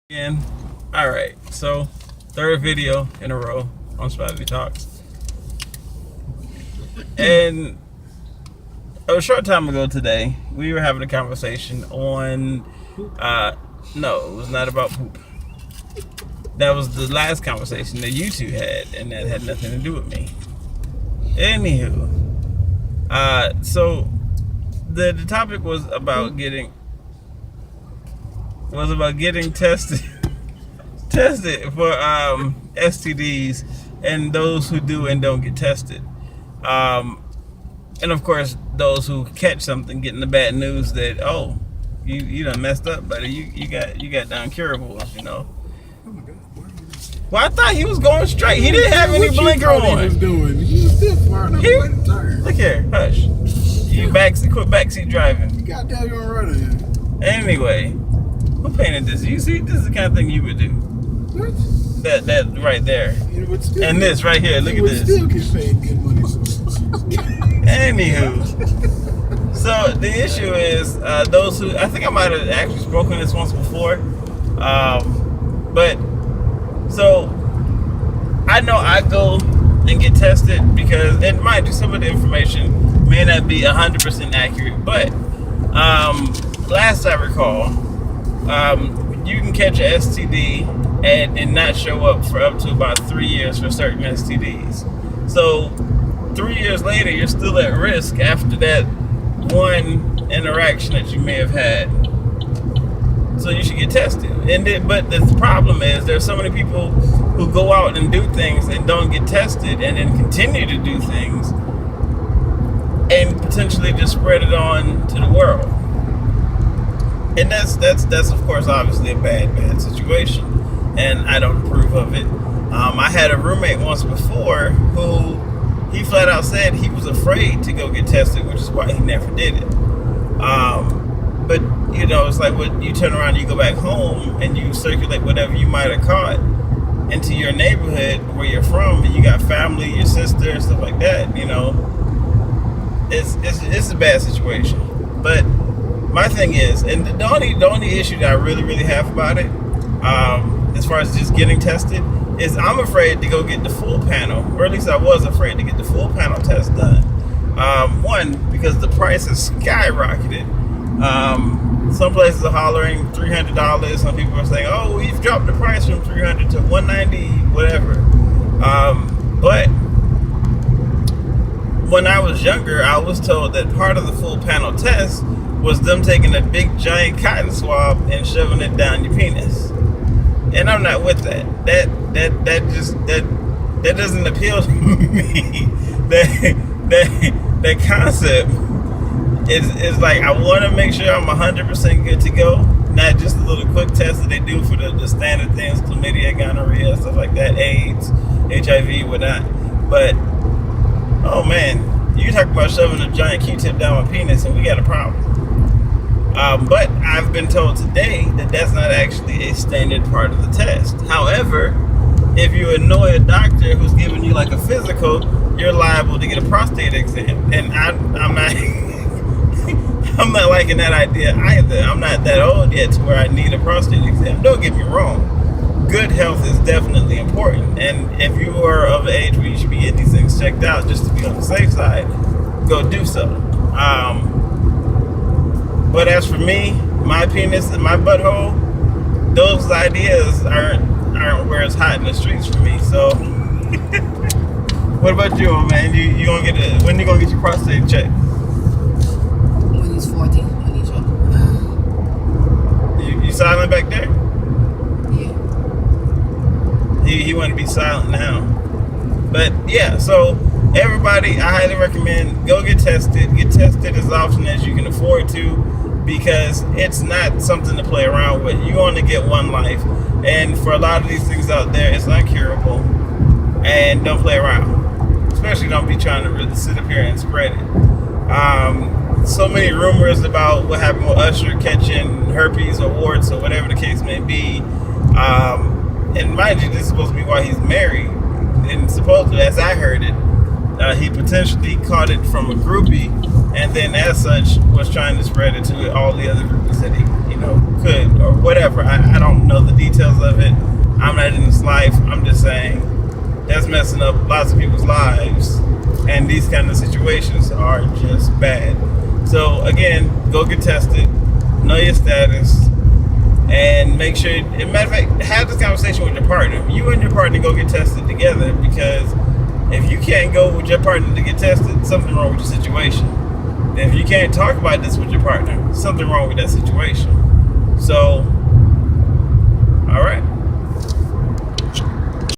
Again. Alright, so third video in a row on Spivey Talks. And a short time ago today, we were having a conversation on, no, it was not about poop. That was the last conversation that you two had, and that had nothing to do with me. Anywho, so the topic was about getting tested for STDs and those who do and don't get tested. And of course, those who catch something getting the bad news that, oh, you done messed up, buddy. You got incurables, you know. Oh my God, where are you? Well, I thought he was going straight. He didn't have any blinker on. He was doing. He was still far enough away to turn. Look here, hush. You quit backseat driving. You got down your running. Anyway, who painted this? You see, this is the kind of thing you would do. What? That right there. It would still And this right here, look at this. Still get paid good money. Anywho, so the issue is those who, I think I might have actually spoken this once before, but so I know I go and get tested because, and mind you, some of the information may not be 100% accurate, but last I recall, you can catch a STD and not show up for up to about 3 years for certain STDs. So 3 years later, you're still at risk after that one interaction that you may have had. So you should get tested. But the problem is there's so many people who go out and do things and don't get tested and then continue to do things and potentially just spread it on to the world. And that's of course obviously a bad situation, and I don't approve of it. I had a roommate once before who he flat out said he was afraid to go get tested, which is why he never did it. But you know, it's like when you turn around, you go back home and you circulate whatever you might have caught into your neighborhood where you're from, and you got family, your sister, and stuff like that. You know, it's a bad situation. But my thing is, and the only issue that I really have about it, as far as just getting tested, is I'm afraid to go get the full panel, or at least I was afraid to get the full panel test done. One, because the price has skyrocketed. Some places are hollering $300. Some people are saying, "Oh, we've dropped the price from $300 to $190, whatever." But when I was younger, I was told that part of the full panel test was them taking a big giant cotton swab and shoving it down your penis. And I'm not with that. That doesn't appeal to me. That concept is like, I want to make sure I'm 100% good to go, not just a little quick test that they do for the standard things, chlamydia, gonorrhea, stuff like that, AIDS, HIV, whatnot. But oh man, you talk about shoving a giant Q-tip down my penis, and we got a problem. But I've been told today that that's not actually a standard part of the test. However, if you annoy a doctor who's giving you like a physical, you're liable to get a prostate exam. And I'm not I'm not liking that idea either. I'm not that old yet to where I need a prostate exam. Don't get me wrong. Good health is definitely important. And if you are of an age where you should be getting these things checked out just to be on the safe side, go do so. But as for me, my penis and my butthole, those ideas aren't where it's hot in the streets for me. So, what about you, man? You gonna when you gonna get your prostate checked? When he's 14, when he's young. You silent back there? Yeah. He want to be silent now. But yeah, so everybody, I highly recommend go get tested. Get tested as often as you can afford to, because it's not something to play around with. You only get one life, and for a lot of these things out there, it's uncurable. And don't play around. Especially don't be trying to really sit up here and spread it. So many rumors about what happened with Usher catching herpes or warts or whatever the case may be. And mind you, this is supposed to be why he's married. And supposedly, as I heard it, he potentially caught it from a groupie, and then as such was trying to spread it to all the other groupies that he could or whatever. I don't know the details of it. I'm not in this life. I'm just saying that's messing up lots of people's lives, and these kind of situations are just bad. So again, go get tested, know your status, and make sure. As a matter of fact, have this conversation with your partner. You and your partner go get tested together, because if you can't go with your partner to get tested, something wrong with your situation. If you can't talk about this with your partner, something wrong with that situation. So, all right.